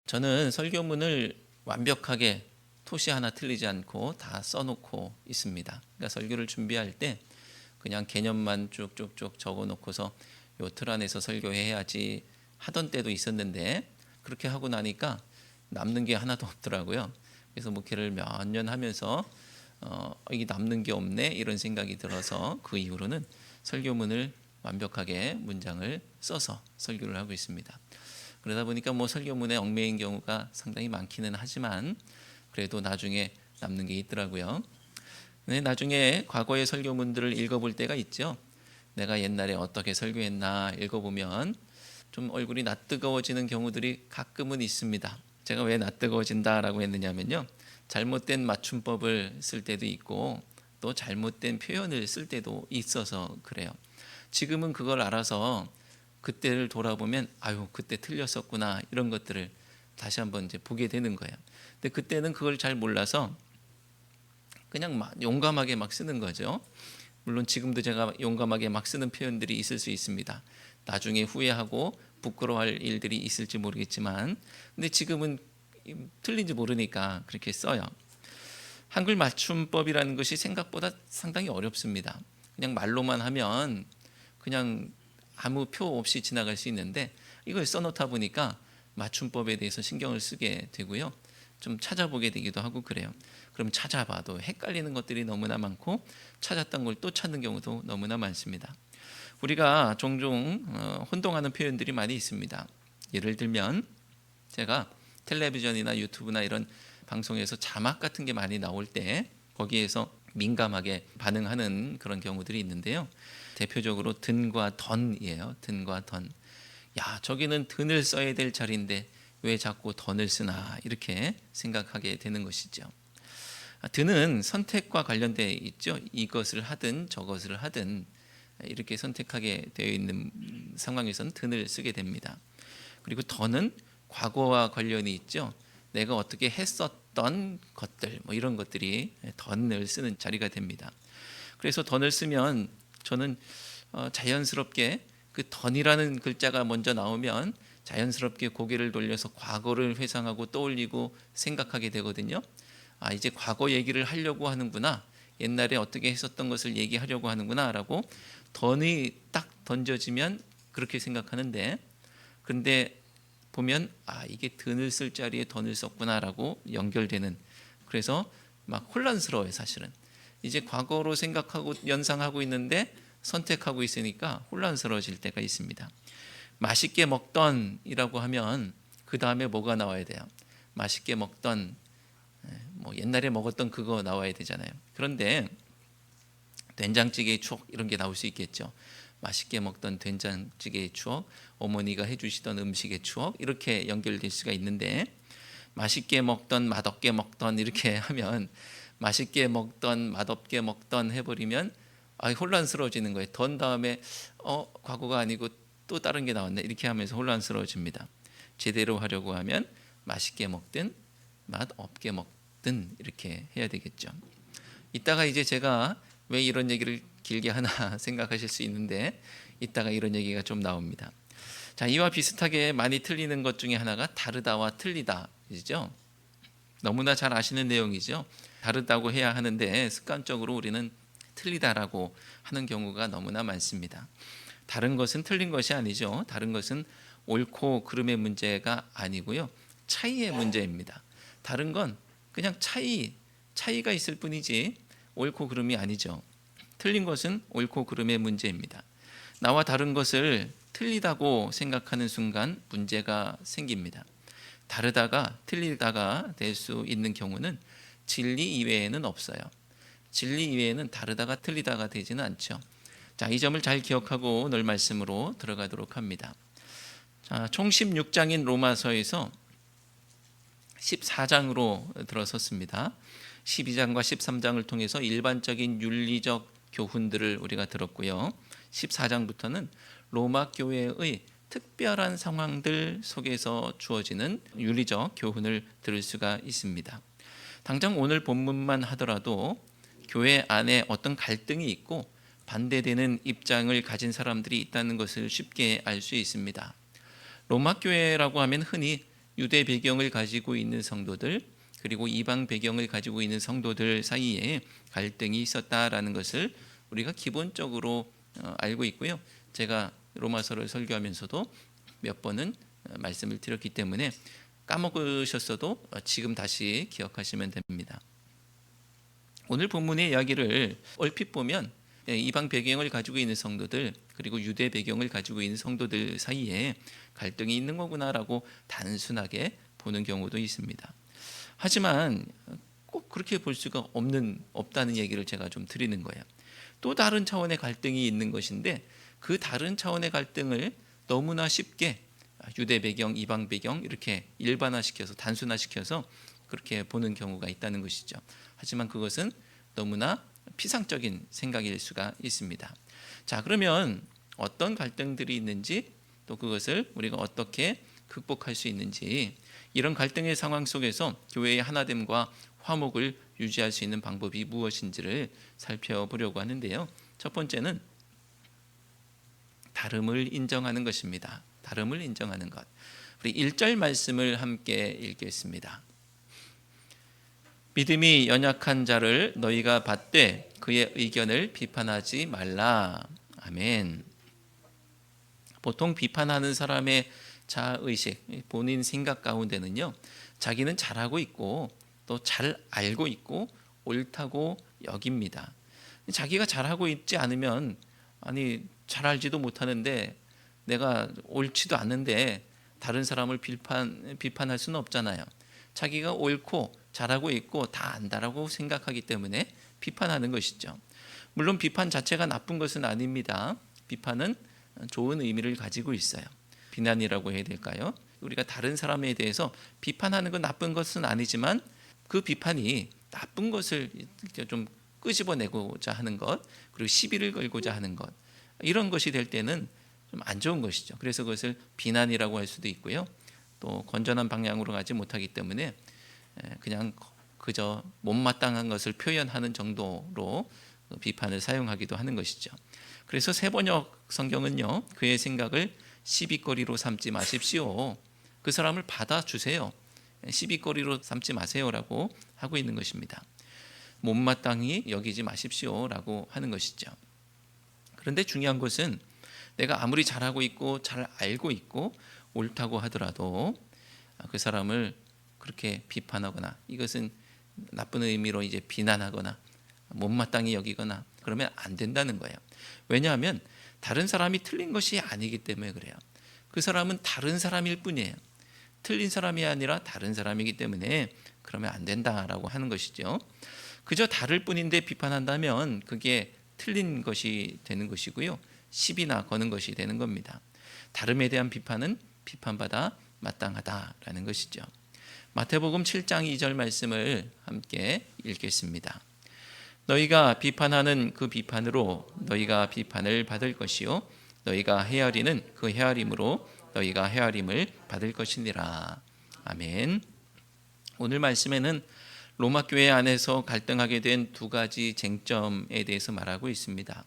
저는 설교문을 완벽하게 토시 하나 틀리지 않고 다 써놓고 있습니다. 그러니까 설교를 준비할 때 그냥 개념만 쭉쭉쭉 적어놓고서 요 틀 안에서 설교해야지 하던 때도 있었는데, 그렇게 하고 나니까 남는 게 하나도 없더라고요. 그래서 목회를 몇 년 하면서 이게 남는 게 없네 이런 생각이 들어서 그 이후로는 설교문을 완벽하게 문장을 써서 설교를 하고 있습니다. 그러다 보니까 설교문에 얽매인 경우가 상당히 많기는 하지만 그래도 나중에 남는 게 있더라고요. 근데 나중에 과거의 설교문들을 읽어볼 때가 있죠. 내가 옛날에 어떻게 설교했나 읽어보면 좀 얼굴이 낯뜨거워지는 경우들이 가끔은 있습니다. 제가 왜 낯뜨거워진다라고 했느냐면요, 잘못된 맞춤법을 쓸 때도 있고 또 잘못된 표현을 쓸 때도 있어서 그래요. 지금은 그걸 알아서 그때를 돌아보면 아유 그때 틀렸었구나 이런 것들을 다시 한번 이제 보게 되는 거예요. 근데 그때는 그걸 잘 몰라서 그냥 막 용감하게 막 쓰는 거죠. 물론 지금도 제가 용감하게 막 쓰는 표현들이 있을 수 있습니다. 나중에 후회하고 부끄러워할 일들이 있을지 모르겠지만, 근데 지금은 틀린지 모르니까 그렇게 써요. 한글 맞춤법이라는 것이 생각보다 상당히 어렵습니다. 그냥 말로만 하면 그냥 아무 표 없이 지나갈 수 있는데 이걸 써놓다 보니까 맞춤법에 대해서 신경을 쓰게 되고요. 좀 찾아보게 되기도 하고 그래요. 그럼 찾아봐도 헷갈리는 것들이 너무나 많고 찾았던 걸 또 찾는 경우도 너무나 많습니다. 우리가 종종 혼동하는 표현들이 많이 있습니다. 예를 들면 제가 텔레비전이나 유튜브나 이런 방송에서 자막 같은 게 많이 나올 때 거기에서 민감하게 반응하는 그런 경우들이 있는데요. 대표적으로 든과 던이에요. 든과 던. 야, 저기는 든을 써야 될 자리인데 왜 자꾸 던을 쓰나 이렇게 생각하게 되는 것이죠. 든은 선택과 관련되어 있죠. 이것을 하든 저것을 하든 이렇게 선택하게 되어 있는 상황에서는 든을 쓰게 됩니다. 그리고 던은 과거와 관련이 있죠. 내가 어떻게 했었던 것들 이런 것들이 던을 쓰는 자리가 됩니다. 그래서 던을 쓰면 저는 자연스럽게 그 던이라는 글자가 먼저 나오면 자연스럽게 고개를 돌려서 과거를 회상하고 떠올리고 생각하게 되거든요. 아, 이제 과거 얘기를 하려고 하는구나, 옛날에 어떻게 했었던 것을 얘기하려고 하는구나 라고 던이 딱 던져지면 그렇게 생각하는데, 그런데 보면 아 이게 든을 쓸 자리에 던을 썼구나라고 연결되는, 그래서 막 혼란스러워요. 사실은 이제 과거로 생각하고 연상하고 있는데 선택하고 있으니까 혼란스러워질 때가 있습니다. 맛있게 먹던이라고 하면 그 다음에 뭐가 나와야 돼요? 맛있게 먹던, 옛날에 먹었던 그거 나와야 되잖아요. 그런데 된장찌개의 추억 이런 게 나올 수 있겠죠. 맛있게 먹던 된장찌개의 추억, 어머니가 해주시던 음식의 추억, 이렇게 연결될 수가 있는데 맛있게 먹던 맛없게 먹던 이렇게 하면 맛있게 먹던 맛없게 먹던 해버리면 혼란스러워지는 거예요. 던 다음에 과거가 아니고 또 다른 게 나왔네 이렇게 하면서 혼란스러워집니다. 제대로 하려고 하면 맛있게 먹든 맛없게 먹든 이렇게 해야 되겠죠. 이따가 이제 제가 왜 이런 얘기를 길게 하나 생각하실 수 있는데 이따가 이런 얘기가 좀 나옵니다. 자, 이와 비슷하게 많이 틀리는 것 중에 하나가 다르다와 틀리다이죠. 너무나 잘 아시는 내용이죠. 다르다고 해야 하는데 습관적으로 우리는 틀리다라고 하는 경우가 너무나 많습니다. 다른 것은 틀린 것이 아니죠. 다른 것은 옳고 그름의 문제가 아니고요, 차이의 문제입니다. 다른 건 그냥 차이가 있을 뿐이지 옳고 그름이 아니죠. 틀린 것은 옳고 그름의 문제입니다. 나와 다른 것을 틀리다고 생각하는 순간 문제가 생깁니다. 다르다가 틀리다가 될 수 있는 경우는 진리 이외에는 없어요. 진리 이외에는 다르다가 틀리다가 되지는 않죠. 자, 이 점을 잘 기억하고 오늘 말씀으로 들어가도록 합니다. 자, 총 16장인 로마서에서 14장으로 들어섰습니다. 12장과 13장을 통해서 일반적인 윤리적 교훈들을 우리가 들었고요. 14장부터는 로마 교회의 특별한 상황들 속에서 주어지는 윤리적 교훈을 들을 수가 있습니다. 당장 오늘 본문만 하더라도 교회 안에 어떤 갈등이 있고 반대되는 입장을 가진 사람들이 있다는 것을 쉽게 알 수 있습니다. 로마 교회라고 하면 흔히 유대 배경을 가지고 있는 성도들, 그리고 이방 배경을 가지고 있는 성도들 사이에 갈등이 있었다라는 것을 우리가 기본적으로 알고 있고요. 제가 로마서를 설교하면서도 몇 번은 말씀을 드렸기 때문에 까먹으셨어도 지금 다시 기억하시면 됩니다. 오늘 본문의 이야기를 얼핏 보면 이방 배경을 가지고 있는 성도들, 그리고 유대 배경을 가지고 있는 성도들 사이에 갈등이 있는 거구나라고 단순하게 보는 경우도 있습니다. 하지만 꼭 그렇게 볼 수가 없다는 얘기를 제가 좀 드리는 거예요. 또 다른 차원의 갈등이 있는 것인데, 그 다른 차원의 갈등을 너무나 쉽게 유대 배경, 이방 배경 이렇게 일반화시켜서 단순화시켜서 그렇게 보는 경우가 있다는 것이죠. 하지만 그것은 너무나 피상적인 생각일 수가 있습니다. 자, 그러면 어떤 갈등들이 있는지, 또 그것을 우리가 어떻게 극복할 수 있는지, 이런 갈등의 상황 속에서 교회의 하나됨과 화목을 유지할 수 있는 방법이 무엇인지를 살펴보려고 하는데요. 첫 번째는 다름을 인정하는 것입니다. 다름을 인정하는 것. 우리 1절 말씀을 함께 읽겠습니다. 믿음이 연약한 자를 너희가 받되 그의 의견을 비판하지 말라. 아멘. 보통 비판하는 사람의 자의식, 본인 생각 가운데는요, 자기는 잘하고 있고 또 잘 알고 있고 옳다고 여깁니다. 자기가 잘하고 있지 않으면, 아니 잘 알지도 못하는데 내가 옳지도 않은데 다른 사람을 비판할 수는 없잖아요. 자기가 옳고 잘하고 있고 다 안다라고 생각하기 때문에 비판하는 것이죠. 물론 비판 자체가 나쁜 것은 아닙니다. 비판은 좋은 의미를 가지고 있어요. 비난이라고 해야 될까요? 우리가 다른 사람에 대해서 비판하는 건 나쁜 것은 아니지만 그 비판이 나쁜 것을 좀 끄집어내고자 하는 것, 그리고 시비를 걸고자 하는 것, 이런 것이 될 때는 좀 안 좋은 것이죠. 그래서 그것을 비난이라고 할 수도 있고요. 또 건전한 방향으로 가지 못하기 때문에 그냥 그저 못마땅한 것을 표현하는 정도로 비판을 사용하기도 하는 것이죠. 그래서 새번역 성경은요, 그의 생각을 시비거리로 삼지 마십시오. 그 사람을 받아주세요. 시비거리로 삼지 마세요라고 하고 있는 것입니다. 못마땅히 여기지 마십시오라고 하는 것이죠. 그런데 중요한 것은 내가 아무리 잘하고 있고 잘 알고 있고 옳다고 하더라도 그 사람을 그렇게 비판하거나, 이것은 나쁜 의미로 이제 비난하거나 못마땅히 여기거나 그러면 안 된다는 거예요. 왜냐하면 다른 사람이 틀린 것이 아니기 때문에 그래요. 그 사람은 다른 사람일 뿐이에요. 틀린 사람이 아니라 다른 사람이기 때문에 그러면 안 된다라고 하는 것이죠. 그저 다를 뿐인데 비판한다면 그게 틀린 것이 되는 것이고요, 시비나 거는 것이 되는 겁니다. 다름에 대한 비판은 비판받아 마땅하다라는 것이죠. 마태복음 7장 2절 말씀을 함께 읽겠습니다. 너희가 비판하는 그 비판으로 너희가 비판을 받을 것이요 너희가 헤아리는 그 헤아림으로 너희가 헤아림을 받을 것이니라. 아멘. 오늘 말씀에는 로마 교회 안에서 갈등하게 된 두 가지 쟁점에 대해서 말하고 있습니다.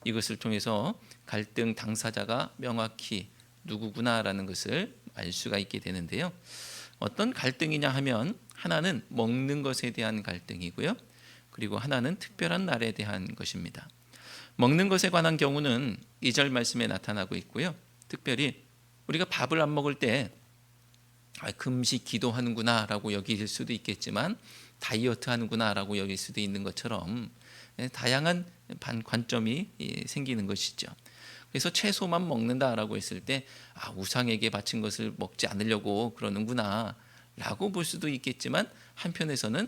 이것을 통해서 갈등 당사자가 명확히 누구구나라는 것을 알 수가 있게 되는데요. 어떤 갈등이냐 하면 하나는 먹는 것에 대한 갈등이고요, 그리고 하나는 특별한 날에 대한 것입니다. 먹는 것에 관한 경우는 2절 말씀에 나타나고 있고요, 특별히 우리가 밥을 안 먹을 때 금식 기도하는구나 라고 여길 수도 있겠지만 다이어트 하는구나 라고 여길 수도 있는 것처럼 다양한 관점이 생기는 것이죠. 그래서 채소만 먹는다라고 했을 때 우상에게 바친 것을 먹지 않으려고 그러는구나 라고 볼 수도 있겠지만, 한편에서는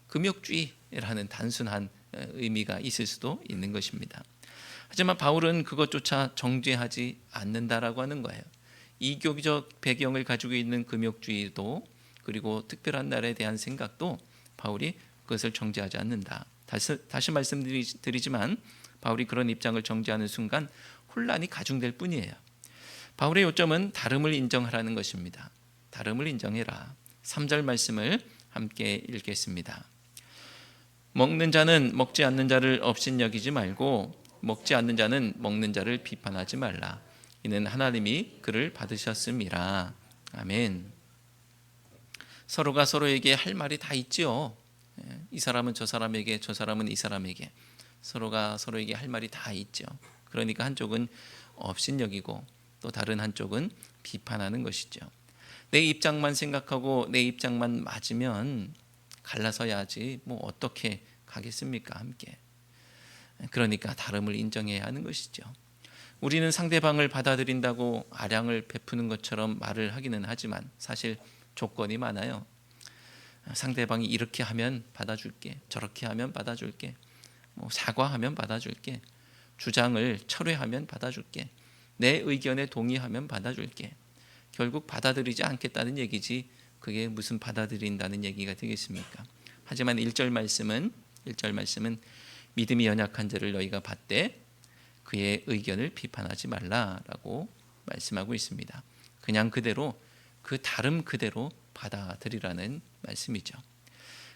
금욕주의라는 단순한 의미가 있을 수도 있는 것입니다. 하지만 바울은 그것조차 정죄하지 않는다라고 하는 거예요. 이교적 배경을 가지고 있는 금욕주의도, 그리고 특별한 날에 대한 생각도 바울이 그것을 정죄하지 않는다. 다시 말씀드리지만 바울이 그런 입장을 정죄하는 순간 혼란이 가중될 뿐이에요. 바울의 요점은 다름을 인정하라는 것입니다. 다름을 인정해라. 3절 말씀을 함께 읽겠습니다. 먹는 자는 먹지 않는 자를 업신여기지 말고 먹지 않는 자는 먹는 자를 비판하지 말라. 이는 하나님이 그를 받으셨음이라. 아멘. 서로가 서로에게 할 말이 다 있지요. 이 사람은 저 사람에게, 저 사람은 이 사람에게, 서로가 서로에게 할 말이 다 있죠. 그러니까 한쪽은 업신여기고 또 다른 한쪽은 비판하는 것이죠. 내 입장만 생각하고 내 입장만 맞으면 갈라서야 하지 뭐 어떻게 가겠습니까, 함께. 그러니까 다름을 인정해야 하는 것이죠. 우리는 상대방을 받아들인다고 아량을 베푸는 것처럼 말을 하기는 하지만 사실 조건이 많아요. 상대방이 이렇게 하면 받아줄게, 저렇게 하면 받아줄게, 뭐 사과하면 받아줄게, 주장을 철회하면 받아줄게, 내 의견에 동의하면 받아줄게. 결국 받아들이지 않겠다는 얘기지 그게 무슨 받아들인다는 얘기가 되겠습니까? 하지만 1절 말씀은 믿음이 연약한 자를 너희가 받되 그의 의견을 비판하지 말라라고 말씀하고 있습니다. 그냥 그대로, 그 다름 그대로 받아들이라는 말씀이죠.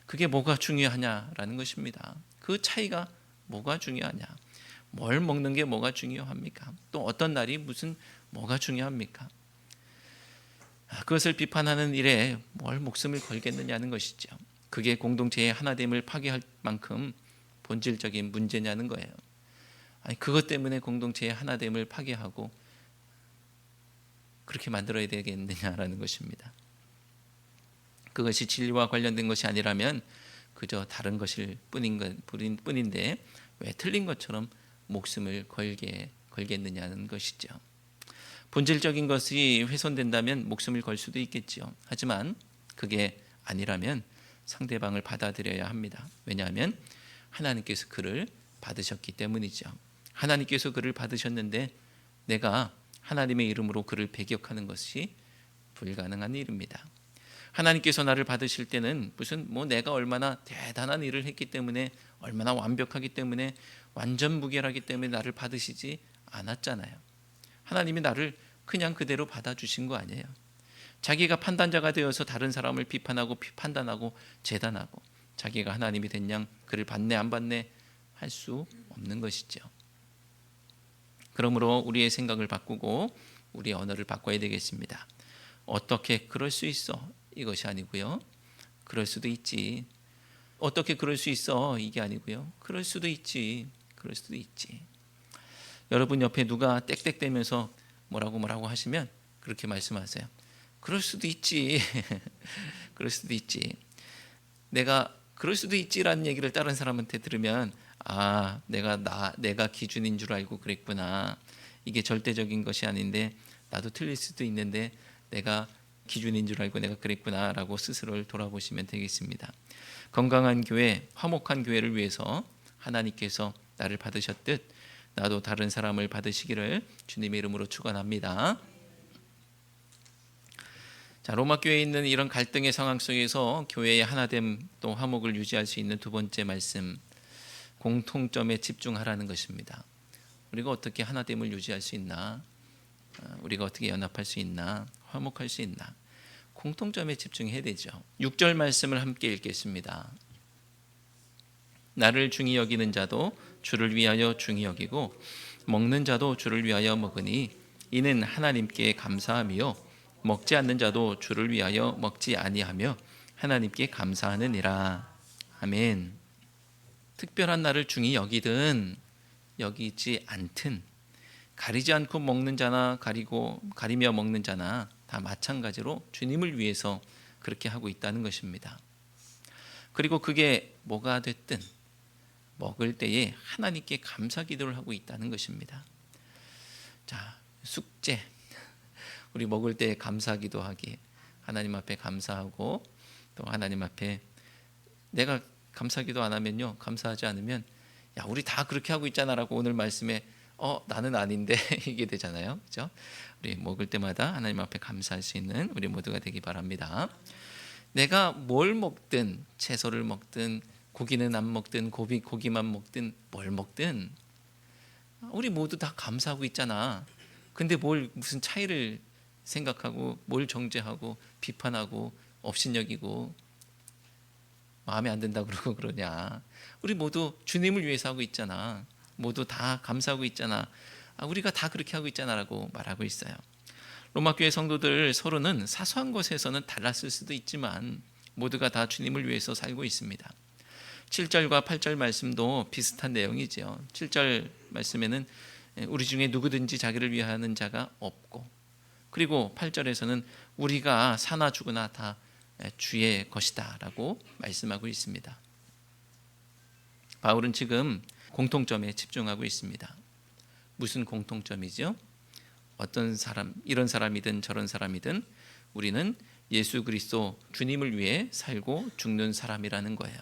그게 뭐가 중요하냐라는 것입니다. 그 차이가 뭐가 중요하냐? 뭘 먹는 게 뭐가 중요합니까? 또 어떤 날이 무슨 뭐가 중요합니까? 그것을 비판하는 일에 뭘 목숨을 걸겠느냐는 것이죠. 그게 공동체의 하나됨을 파괴할 만큼 본질적인 문제냐는 거예요. 아니, 그것 때문에 공동체의 하나됨을 파괴하고 그렇게 만들어야 되겠느냐라는 것입니다. 그것이 진리와 관련된 것이 아니라면 그저 다른 것일 뿐인데 왜 틀린 것처럼 목숨을 걸겠느냐는 것이죠. 본질적인 것이 훼손된다면 목숨을 걸 수도 있겠죠. 하지만 그게 아니라면 상대방을 받아들여야 합니다. 왜냐하면 하나님께서 그를 받으셨기 때문이죠. 하나님께서 그를 받으셨는데 내가 하나님의 이름으로 그를 배격하는 것이 불가능한 일입니다. 하나님께서 나를 받으실 때는 무슨 내가 얼마나 대단한 일을 했기 때문에, 얼마나 완벽하기 때문에, 완전 무결하기 때문에 나를 받으시지 않았잖아요. 하나님이 나를 그냥 그대로 받아주신 거 아니에요. 자기가 판단자가 되어서 다른 사람을 비판하고 판단하고 재단하고 자기가 하나님이 된 양 그를 받네 안 받네 할 수 없는 것이죠. 그러므로 우리의 생각을 바꾸고 우리의 언어를 바꿔야 되겠습니다. 어떻게 그럴 수 있어? 이것이 아니고요. 그럴 수도 있지. 어떻게 그럴 수 있어? 이게 아니고요. 그럴 수도 있지. 그럴 수도 있지. 여러분 옆에 누가 땡땡대면서 뭐라고 하시면 그렇게 말씀하세요. 그럴 수도 있지. 그럴 수도 있지. 내가 그럴 수도 있지라는 얘기를 다른 사람한테 들으면 내가 기준인 줄 알고 그랬구나. 이게 절대적인 것이 아닌데 나도 틀릴 수도 있는데 내가 기준인 줄 알고 내가 그랬구나라고 스스로를 돌아보시면 되겠습니다. 건강한 교회, 화목한 교회를 위해서 하나님께서 나를 받으셨듯 나도 다른 사람을 받으시기를 주님의 이름으로 축원합니다. 자, 로마 교회에 있는 이런 갈등의 상황 속에서 교회의 하나됨 또 화목을 유지할 수 있는 두 번째 말씀, 공통점에 집중하라는 것입니다. 우리가 어떻게 하나됨을 유지할 수 있나? 우리가 어떻게 연합할 수 있나? 화목할 수 있나? 공통점에 집중해야 되죠. 6절 말씀을 함께 읽겠습니다. 나를 중히 여기는 자도 주를 위하여 중히 여기고 먹는 자도 주를 위하여 먹으니 이는 하나님께 감사함이요 먹지 않는 자도 주를 위하여 먹지 아니하며 하나님께 감사하느니라. 아멘. 특별한 날을 중히 여기든 여기지 않든 가리지 않고 먹는 자나 가리며 먹는 자나 다 마찬가지로 주님을 위해서 그렇게 하고 있다는 것입니다. 그리고 그게 뭐가 됐든 먹을 때에 하나님께 감사 기도를 하고 있다는 것입니다. 자, 숙제. 우리 먹을 때 감사 기도하기. 하나님 앞에 감사하고 또 하나님 앞에 내가 감사 기도 안 하면요. 감사하지 않으면 야, 우리 다 그렇게 하고 있잖아라고 오늘 말씀에 나는 아닌데 이게 되잖아요. 그렇죠? 우리 먹을 때마다 하나님 앞에 감사할 수 있는 우리 모두가 되기 바랍니다. 내가 뭘 먹든 채소를 먹든 고기는 안 먹든 고기만 먹든 뭘 먹든 우리 모두 다 감사하고 있잖아. 근데 무슨 차이를 생각하고 뭘 정죄하고 비판하고 업신여기고 마음에 안 든다 그러고 그러냐. 우리 모두 주님을 위해서 하고 있잖아. 모두 다 감사하고 있잖아. 우리가 다 그렇게 하고 있잖아라고 말하고 있어요. 로마 교회 성도들 서로는 사소한 것에서는 달랐을 수도 있지만 모두가 다 주님을 위해서 살고 있습니다. 7절과 8절 말씀도 비슷한 내용이죠. 7절 말씀에는 우리 중에 누구든지 자기를 위하는 자가 없고, 그리고 8절에서는 우리가 사나 죽으나 다 주의 것이다 라고 말씀하고 있습니다. 바울은 지금 공통점에 집중하고 있습니다. 무슨 공통점이죠? 어떤 사람, 이런 사람이든 저런 사람이든 우리는 예수 그리스도 주님을 위해 살고 죽는 사람이라는 거예요.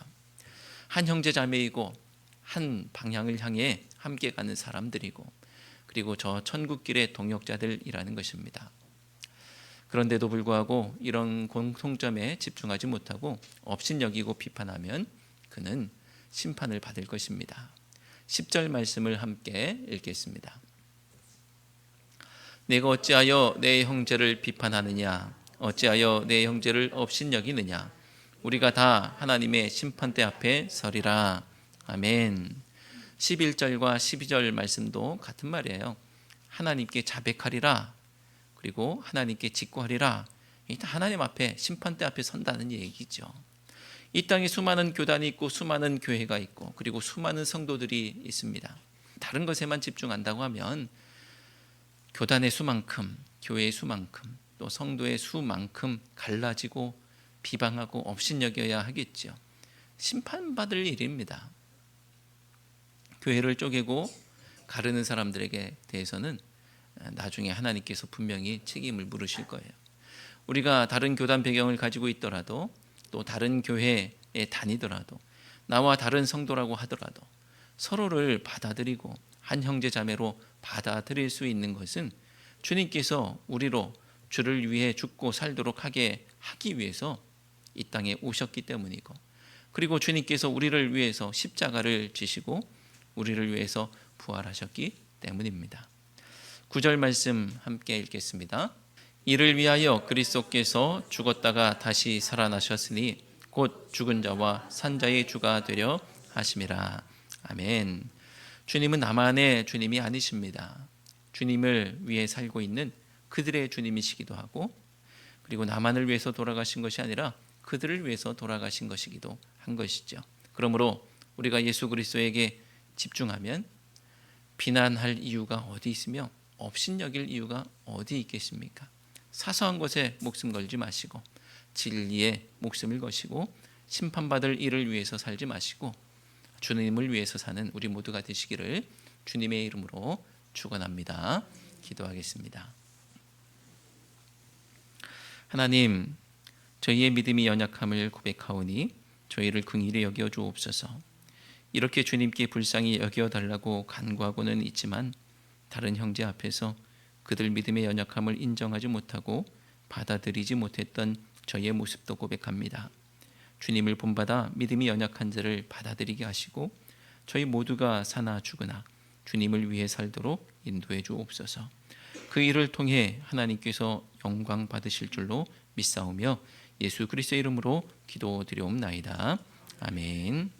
한 형제 자매이고 한 방향을 향해 함께 가는 사람들이고, 그리고 저 천국길의 동역자들이라는 것입니다. 그런데도 불구하고 이런 공통점에 집중하지 못하고 업신여기고 비판하면 그는 심판을 받을 것입니다. 10절 말씀을 함께 읽겠습니다. 내가 어찌하여 내 형제를 비판하느냐? 어찌하여 내 형제를 업신여기느냐? 우리가 다 하나님의 심판대 앞에 서리라. 아멘. 11절과 12절 말씀도 같은 말이에요. 하나님께 자백하리라. 그리고 하나님께 직구하리라. 하나님 앞에 심판대 앞에 선다는 얘기죠. 이 땅에 수많은 교단이 있고 수많은 교회가 있고 그리고 수많은 성도들이 있습니다. 다른 것에만 집중한다고 하면 교단의 수만큼, 교회의 수만큼, 또 성도의 수만큼 갈라지고 비방하고 업신여겨야 하겠죠. 심판받을 일입니다. 교회를 쪼개고 가르는 사람들에게 대해서는 나중에 하나님께서 분명히 책임을 물으실 거예요. 우리가 다른 교단 배경을 가지고 있더라도, 또 다른 교회에 다니더라도, 나와 다른 성도라고 하더라도 서로를 받아들이고 한 형제 자매로 받아들일 수 있는 것은 주님께서 우리로 주를 위해 죽고 살도록 하기 위해서 이 땅에 오셨기 때문이고, 그리고 주님께서 우리를 위해서 십자가를 지시고 우리를 위해서 부활하셨기 때문입니다. 9절 말씀 함께 읽겠습니다. 이를 위하여 그리스도께서 죽었다가 다시 살아나셨으니 곧 죽은 자와 산 자의 주가 되려 하심이라. 아멘. 주님은 나만의 주님이 아니십니다. 주님을 위해 살고 있는 그들의 주님이시기도 하고, 그리고 나만을 위해서 돌아가신 것이 아니라 그들을 위해서 돌아가신 것이기도 한 것이죠. 그러므로 우리가 예수 그리스도에게 집중하면 비난할 이유가 어디 있으며 업신여길 이유가 어디 있겠습니까? 사소한 것에 목숨 걸지 마시고 진리에 목숨을 거시고 심판받을 일을 위해서 살지 마시고 주님을 위해서 사는 우리 모두가 되시기를 주님의 이름으로 축원합니다. 기도하겠습니다. 하나님, 저희의 믿음이 연약함을 고백하오니 저희를 긍휼히 여겨 주옵소서. 이렇게 주님께 불쌍히 여겨달라고 간구하고는 있지만 다른 형제 앞에서 그들 믿음의 연약함을 인정하지 못하고 받아들이지 못했던 저희의 모습도 고백합니다. 주님을 본받아 믿음이 연약한 자를 받아들이게 하시고 저희 모두가 사나 죽으나 주님을 위해 살도록 인도해 주옵소서. 그 일을 통해 하나님께서 영광 받으실 줄로 믿사오며 예수 그리스도의 이름으로 기도드리옵나이다. 아멘.